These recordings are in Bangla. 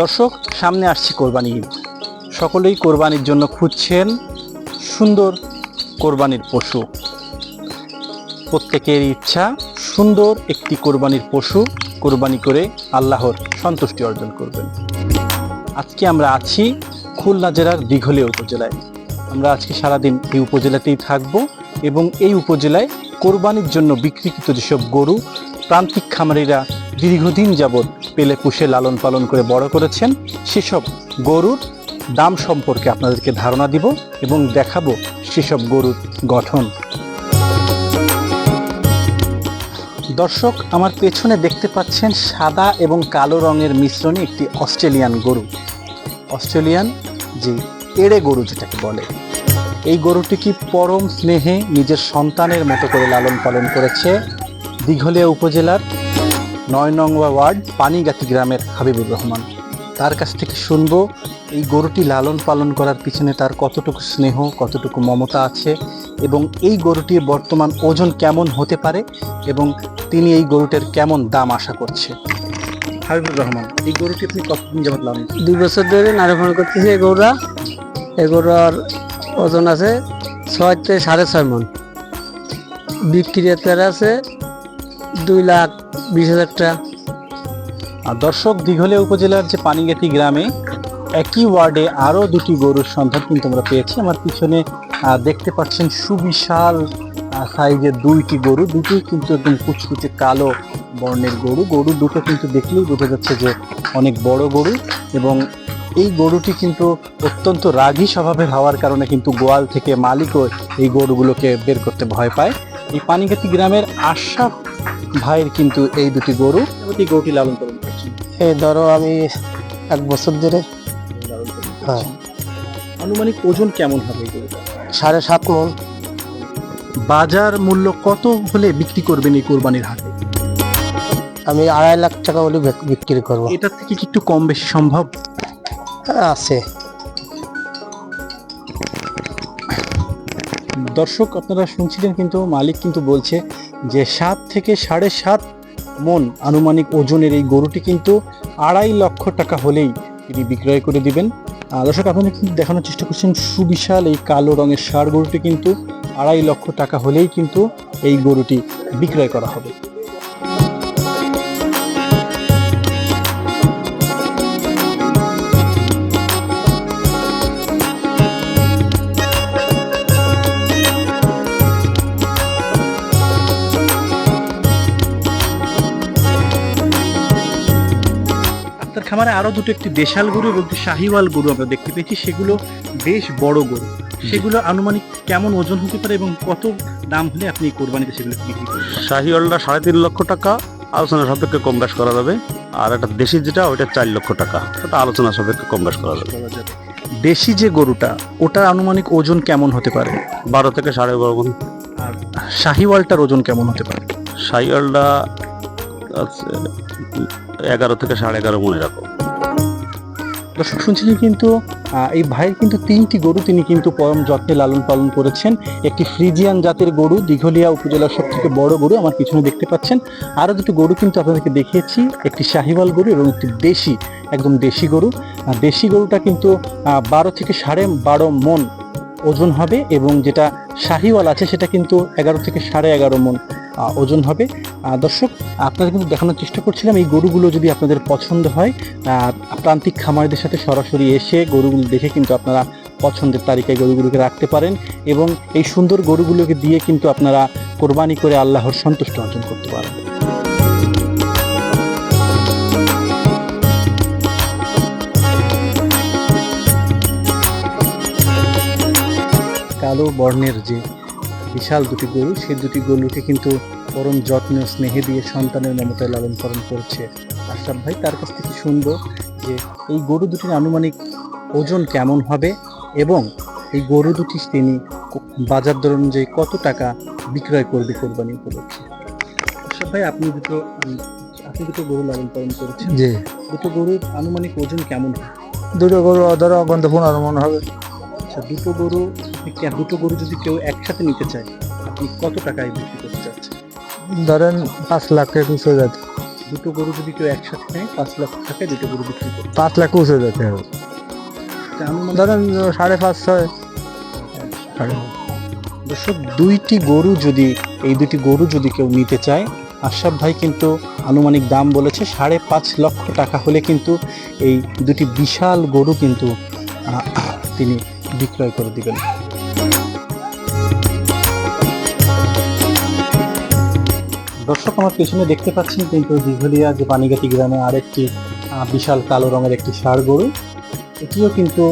দর্শক, সামনে আসছে কোরবানি ঈদ। সকলেই কোরবানির জন্য খুঁজছেন সুন্দর কোরবানির পশু। প্রত্যেকের ইচ্ছা সুন্দর একটি কোরবানির পশু কোরবানি করে আল্লাহর সন্তুষ্টি অর্জন করবেন। আজকে আমরা আছি খুলনা জেলার দিঘলিয়া উপজেলায়। আমরা আজকে সারাদিন এই উপজেলাতেই থাকব এবং এই উপজেলায় কোরবানির জন্য বিক্রিকৃত যেসব গরু প্রান্তিক খামারিরা দীর্ঘদিন যাবৎ পেলে পুষে লালন পালন করে বড় করেছেন, সেসব গরুর দাম সম্পর্কে আপনাদেরকে ধারণা দিব এবং দেখাবো সেসব গরুর গঠন। দর্শক, আমার পেছনে দেখতে পাচ্ছেন সাদা এবং কালো রঙের মিশ্রণে একটি অস্ট্রেলিয়ান গরু। অস্ট্রেলিয়ান যে এড়ে গরু যেটাকে বলে, এই গরুটি কি পরম স্নেহে নিজের সন্তানের মতো করে লালন পালন করেছে দিঘলিয়া উপজেলার ৯ নং ওয়ার্ড পানিগাতি গ্রামের হাবিবুর রহমান। তার কাছ থেকে শুনবো এই গরুটি লালন পালন করার পিছনে তার কতটুকু স্নেহ, কতটুকু মমতা আছে এবং এই গরুটির বর্তমান ওজন কেমন হতে পারে এবং তিনি এই গরুটির কেমন দাম আশা করছে। হাবিবুর রহমান, এই গরুটি আপনি কতদিন যাবত লালন? 2 বছর ধরে নারীফোন করতেছি। এই গরুর ওজন আছে 6 থেকে 6.5 মণ। বিক্রিয়ার আছে 2,20,000 টাকা। দর্শক, দিঘলিয়া উপজেলার যে পানিগাতি গ্রামে একই ওয়ার্ডে আরও দুটি গরুর সন্ধান কিন্তু আমরা পেয়েছি। আমার পিছনে দেখতে পাচ্ছেন সুবিশাল সাইজের দুইটি গরু, দুটোই কিন্তু একদম কুচকুচে কালো বর্ণের গরু। গরু দুটো কিন্তু দেখলেই বোঝা যাচ্ছে যে অনেক বড় গরু এবং এই গরুটি কিন্তু অত্যন্ত রাগী স্বভাবের হওয়ার কারণে কিন্তু গোয়াল থেকে মালিকও এই গরুগুলোকে বের করতে ভয় পায়। এই পানিগাতি গ্রামের আশরাফ ভাইয়ের কিন্তু এই দুটি গরু, এই গরুটি লালন পালন করছেন। এই ধরো আমি 1 বছর ধরে। হ্যাঁ। আনুমানিক ওজন কেমন হবে এই গরুটা? 7.5 মণ। বাজার মূল্য কত হলে বিক্রি করবেন এই কোরবানির হাটে? আমি 2.5 লাখ টাকা হলে বিক্রি করবো। এটার থেকে কি একটু কম বেশি সম্ভব? আছে। দর্শক, আপনারা শুনছিলেন কিন্তু মালিক কিন্তু বলছে যে 7 থেকে 7.5 মণ আনুমানিক ওজনের এই গরুটি কিন্তু 2.5 লক্ষ টাকা হলেই তিনি বিক্রয় করে দিবেন। দর্শক, আপনারা কিন্তু দেখানোর চেষ্টা করছেন সুবিশাল এই কালো রঙের ষাঁড় গরুটি কিন্তু 2.5 লক্ষ টাকা হলেই কিন্তু এই গরুটি বিক্রয় করা হবে। আপনার খামারে আরো দুটো, একটি দেশাল গরু এবং একটি শাহিওয়াল গরু আমরা দেখতে পেয়েছি। সেগুলো বেশ বড় গরু। সেগুলো আনুমানিক কেমন ওজন হতে পারে এবং কত দাম হলে আপনি কোরবানিতে সেগুলো বিক্রি করবেন? শাহিওয়ালটা 3.5 লক্ষ টাকা, আলোচনা সাপেক্ষে কম বেশ করা যাবে। আর একটা দেশি যেটা, ওইটা 4 লক্ষ টাকা, ওটা আলোচনা সাপেক্ষে কম বেশ করা যাবে। দেশি যে গরুটা, ওটার আনুমানিক ওজন কেমন হতে পারে? 12 থেকে 12.5 মণ। আর শাহিওয়ালটার ওজন কেমন হতে পারে? শাহিওয়ালটা আছে 11 থেকে 11.5 মণ এরকম। দর্শক, শুনছিলেন কিন্তু এই ভাইয়ের কিন্তু 3টি গরু তিনি কিন্তু পরম যত্নে লালন পালন করেছেন। একটি ফ্রিজিয়ান জাতের গরু, দিঘলিয়া উপজেলার সব থেকে বড় গরু আমার পিছনে দেখতে পাচ্ছেন। আরও দুটো গরু কিন্তু আপনাদেরকে দেখিয়েছি, একটি শাহিওয়াল গরু এবং একটি দেশি, একদম দেশি গরু। দেশি গরুটা কিন্তু 12 থেকে 12.5 মণ ওজন হবে এবং যেটা শাহিওয়াল আছে সেটা কিন্তু 11 থেকে 11.5 মণ ওজন হবে। দর্শক, আপনারা কিন্তু দেখানোর চেষ্টা করছিলাম এই গরুগুলো যদি আপনাদের পছন্দ হয়, প্রান্তিক খামারিদের সাথে সরাসরি এসে গরুগুলো দেখে কিন্তু আপনারা পছন্দের তালিকায় গরুগুলোকে রাখতে পারেন এবং এই সুন্দর গরুগুলোকে দিয়ে কিন্তু আপনারা কোরবানি করে আল্লাহর সন্তুষ্টি অর্জন করতে পারেন। কালো বর্ণের যে বিশাল দুটি গরু, সেই দুটি গরুকে কিন্তু পরম যত্ন স্নেহে দিয়ে সন্তানের মমতায় লালন পালন করছে আশরাফ ভাই। তার কাছ থেকে শুনবো যে এই গরু দুটির আনুমানিক ওজন কেমন হবে এবং এই গরু দুটি তিনি বাজার দর অনুযায়ী কত টাকা বিক্রয় করবে কোরবানি উপলক্ষে। আশরাফ ভাই, আপনি দুটো গরু লালন পালন করেছেন। জি। দুটো গরুর আনুমানিক ওজন কেমন হবে? দুটো গরু ধরো 15 মণ হবে। আচ্ছা, দুটো গরু যদি কেউ একসাথে নিতে চায়, আপনি কত টাকায় বিক্রি করতে চাচ্ছেন? ধরেন 5 লাখ টাকা পিস হয়ে যাবে। দুটো গরু যদি কেউ একসাথে নেয় 5 লক্ষ টাকায় দুটো গরু বিক্রি করবে। 5 লাখ উঠে যেতে হবে, এটা আনুমানিক ধরেন 5.5 6। দর্শক দুইটি গরু যদি কেউ নিতে চায়, আশরাফ ভাই কিন্তু আনুমানিক দাম বলেছে 5.5 লক্ষ টাকা হলে কিন্তু এই দুটি বিশাল গরু কিন্তু তিনি বিক্রয় করে দিবেন। দর্শক আমার পেছনে দেখতে পাচ্ছেন কিন্তু দিঘলিয়া যে পানিগাতি গ্রামে আরেকটি বিশাল কালো রঙের একটি ষাঁড় গরু, এটিও কিন্তু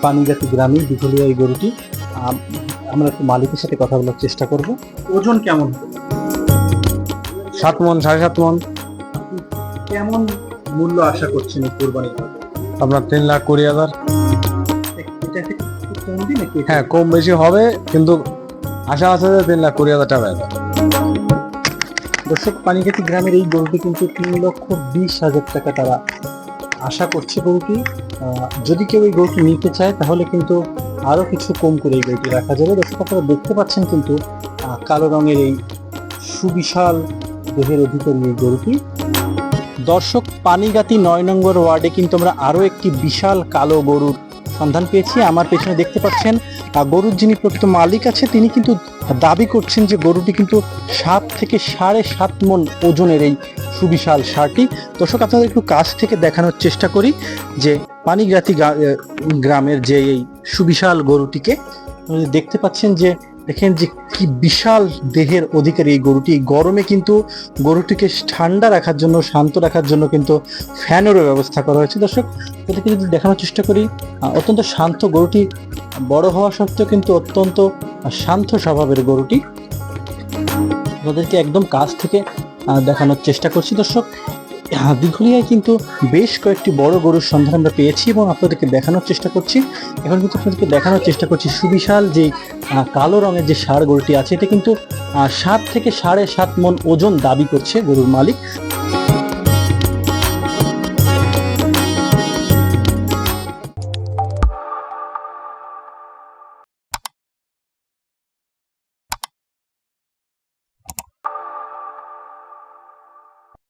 পানিগাতি গ্রামে দিঘলিয়া এই গরুটি। আমরা একটু মালিকের সাথে কথা বলার চেষ্টা করব। ওজন কেমন? 7 মণ 7.5 মণ। কেমন মূল্য আশা করছেন এই কোরবানির? আপনার 3,20,000। এটা একটু কম দিন নাকি? হ্যাঁ, কম বেশি হবে, কিন্তু আশা আছে যে 3,20,000 টাকা। দর্শক পানিগাতি গ্রামের এই গরুটি কিন্তু 3,20,000 টাকা তারা আশা করছে গরুটি। যদি কেউ এই গরুটি নিতে চায় তাহলে কিন্তু আরো কিছু কম করে এই গরুটি রাখা যাবে। দর্শক আপনারা দেখতে পাচ্ছেন কিন্তু কালো রঙের এই সুবিশাল দেহের অধিকারী এই গরুটি। দর্শক পানিগাতি 9 নম্বর ওয়ার্ডে কিন্তু আমরা আরো একটি বিশাল কালো গরুর সন্ধান পেয়েছি। আমার পেছনে দেখতে পাচ্ছেন গরুর যিনি প্রকৃত মালিক আছে তিনি কিন্তু দাবি করছেন যে গরুটি কিন্তু 7 থেকে 7.5 মণ ওজনের এই সুবিশাল ষাঁড়টি। দর্শক আপনাদের একটু কাছ থেকে দেখানোর চেষ্টা করি যে পানিগাতি গ্রামের যে এই সুবিশাল গরুটিকে দেখতে পাচ্ছেন, যে দেখেন যে কি বিশাল দেহের অধিকারী এই গরুটি। গরমে কিন্তু গরুটিকে ঠান্ডা রাখার জন্য, শান্ত রাখার জন্য কিন্তু ফ্যানেরও ব্যবস্থা করা হয়েছে। দর্শক এটাকে যদি দেখানোর চেষ্টা করি, অত্যন্ত শান্ত গরুটি, বড় হওয়া সত্ত্বেও কিন্তু অত্যন্ত শান্ত স্বভাবের গরুটি। আপনাদেরকে একদম কাছ থেকে দেখানোর চেষ্টা করছি। দর্শক দিঘলিয়ায় কিন্তু বেশ কয়েকটি বড় গরুর সন্ধান আমরা পেয়েছি এবং আপনাদেরকে দেখানোর চেষ্টা করছি। এখন কিন্তু আপনাদেরকে দেখানোর চেষ্টা করছি সুবিশাল যে কালো রঙের যে ষাঁড় গরুটি আছে, এটা কিন্তু 7 থেকে 7.5 মণ ওজন দাবি করছে গরুর মালিক।